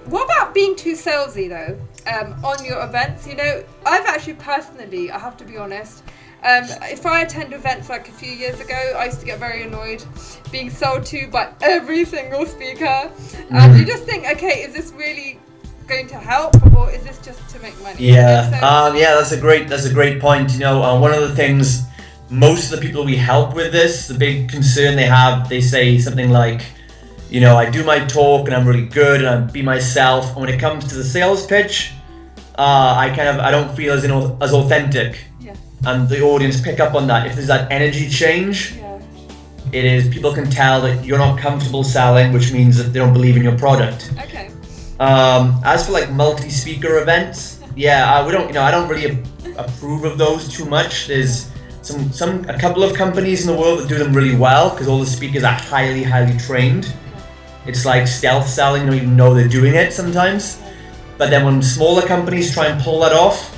What about being too salesy though? On your events, you know, I've actually personally, I have to be honest, if I attend events like a few years ago, I used to get very annoyed being sold to by every single speaker. And you just think, okay, is this really going to help, or is this just to make money? Yeah, So, that's a great point. You know, one of the things, most of the people we help with this, the big concern they have, they say something like, you know, I do my talk and I'm really good and I be myself. And when it comes to the sales pitch, I don't feel as authentic. yeah. And the audience pick up on that. If there's that energy change, Yeah. it is, people can tell that you're not comfortable selling, which means that they don't believe in your product. Okay. As for like multi-speaker events, I don't really approve of those too much. There's a couple of companies in the world that do them really well because all the speakers are highly trained. It's like stealth selling, you don't even know they're doing it sometimes. But then when smaller companies try and pull that off,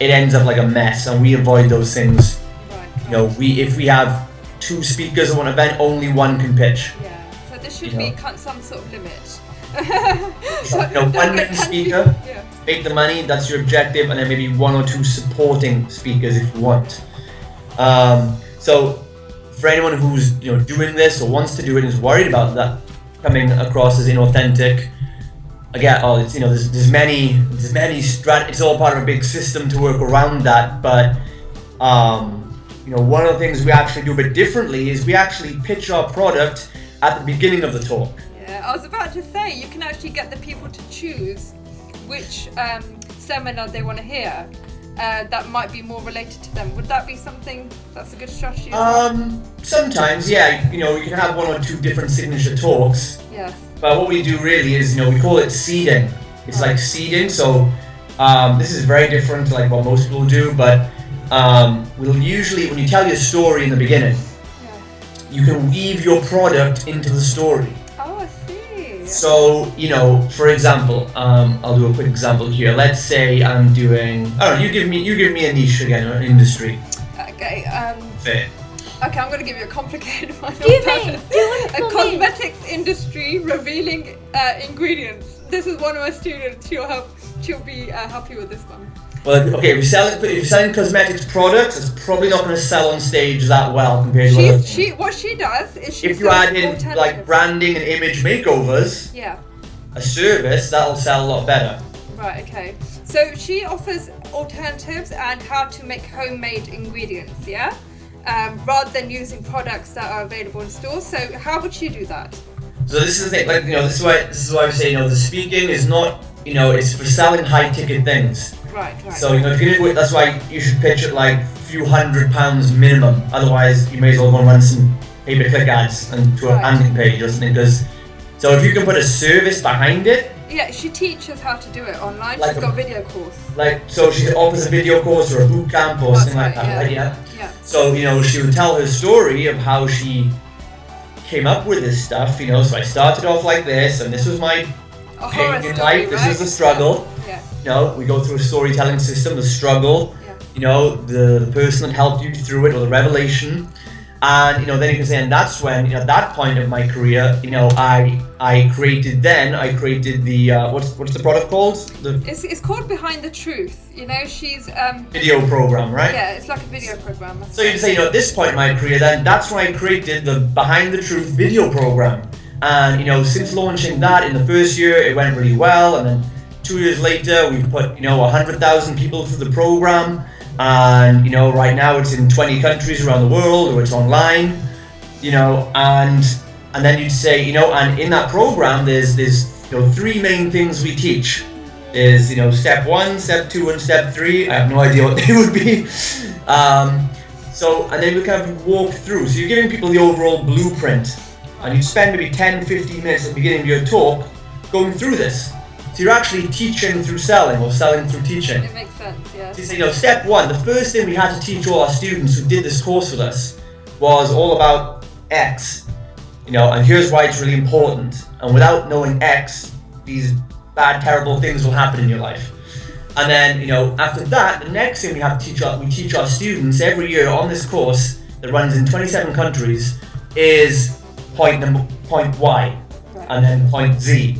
it ends up like a mess, and we avoid those things. Right. You know, if we have 2 speakers at one event, only one can pitch. Yeah. So there should be some sort of limit. One main speaker, Yeah. make the money, that's your objective, and then maybe 1 or 2 supporting speakers if you want. So for anyone who's doing this or wants to do it and is worried about that coming across as inauthentic, again, there's many it's all part of a big system to work around that. But one of the things we actually do a bit differently is we actually pitch our product at the beginning of the talk. Yeah, I was about to say, you can actually get the people to choose which seminar they want to hear that might be more related to them. Would that be something that's a good strategy? Sometimes, yeah, you can have 1 or 2 different signature talks. Yes. But what we do really is, we call it seeding. It's like seeding, so this is very different to like what most people do, but we'll usually, when you tell your story in the beginning, you can weave your product into the story. Oh, I see. So, for example, I'll do a quick example here. Let's say I'm doing, you give me a niche again, an industry. Okay. Fair. Okay, I'm going to give you a complicated one. A cosmetics industry revealing ingredients. This is one of my students. She'll be happy with this one. Well, okay, if you're selling cosmetics products, it's probably not going to sell on stage that well compared to what she does is if you add in like branding and image makeovers, a service, that'll sell a lot better. Right, okay. So she offers alternatives and how to make homemade ingredients, rather than using products that are available in stores. So how would she do that? So this is the thing, this is why we say, the speaking is not, it's for selling high ticket things. Right. So, if you're going to do it, that's why you should pitch it like a few £100 minimum. Otherwise, you may as well go and run some pay-per-click ads and to a landing page or something. So if you can put a service behind it. Yeah, she teaches how to do it online. Like she's got a video course. So she offers a video course or a boot camp or something like that, right? Yeah. So, she would tell her story of how she came up with this stuff, so I started off like this, and this was my pain in life, this was the struggle. We go through a storytelling system, the struggle, the person that helped you through it, or the revelation. And, then you can say, and that's when, at that point of my career, I created the, what's the product called? It's called Behind the Truth. She's... video program, right? Yeah, it's like a video program. So you can say, at this point in my career, then that's when I created the Behind the Truth video program. And, since launching that in the first year, it went really well. And then 2 years later, we've put, 100,000 people through the program. And, right now it's in 20 countries around the world, or it's online, and then you'd say, and in that program, there's 3 main things we teach. There's, step 1, step 2, and step 3. I have no idea what they would be. And then we kind of walk through. So you're giving people the overall blueprint, and you spend maybe 10-15 minutes at the beginning of your talk going through this. So you're actually teaching through selling, or selling through teaching. It makes sense, yeah. So you say, step 1, the first thing we had to teach all our students who did this course with us was all about X. And here's why it's really important. And without knowing X, these bad, terrible things will happen in your life. And then, after that, the next thing we have to teach our students every year on this course that runs in 27 countries is point Y, and then point Z.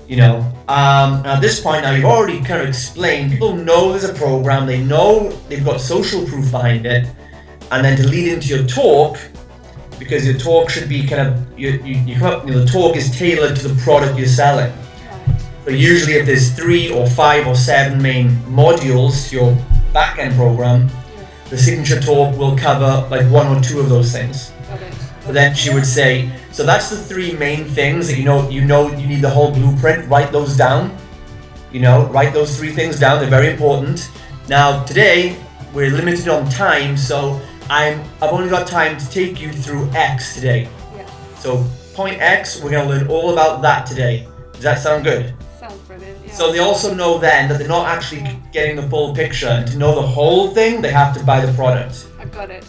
You know, at this point now, you've already kind of explained, people know there's a program, they know they've got social proof behind it, and then to lead into your talk, because your talk should be kind of, you come up, the talk is tailored to the product you're selling. So usually if there's 3 or 5 or 7 main modules to your back-end program, the signature talk will cover like 1 or 2 of those things. So then she would say, so that's the 3 main things that you know you need the whole blueprint, write those down. Write those 3 things down, they're very important. Now today, we're limited on time, so I've only got time to take you through X today. Yeah. So point X, we're gonna learn all about that today. Does that sound good? Sounds brilliant, yeah. So they also know then that they're not actually getting the full picture, and to know the whole thing, they have to buy the product. I got it.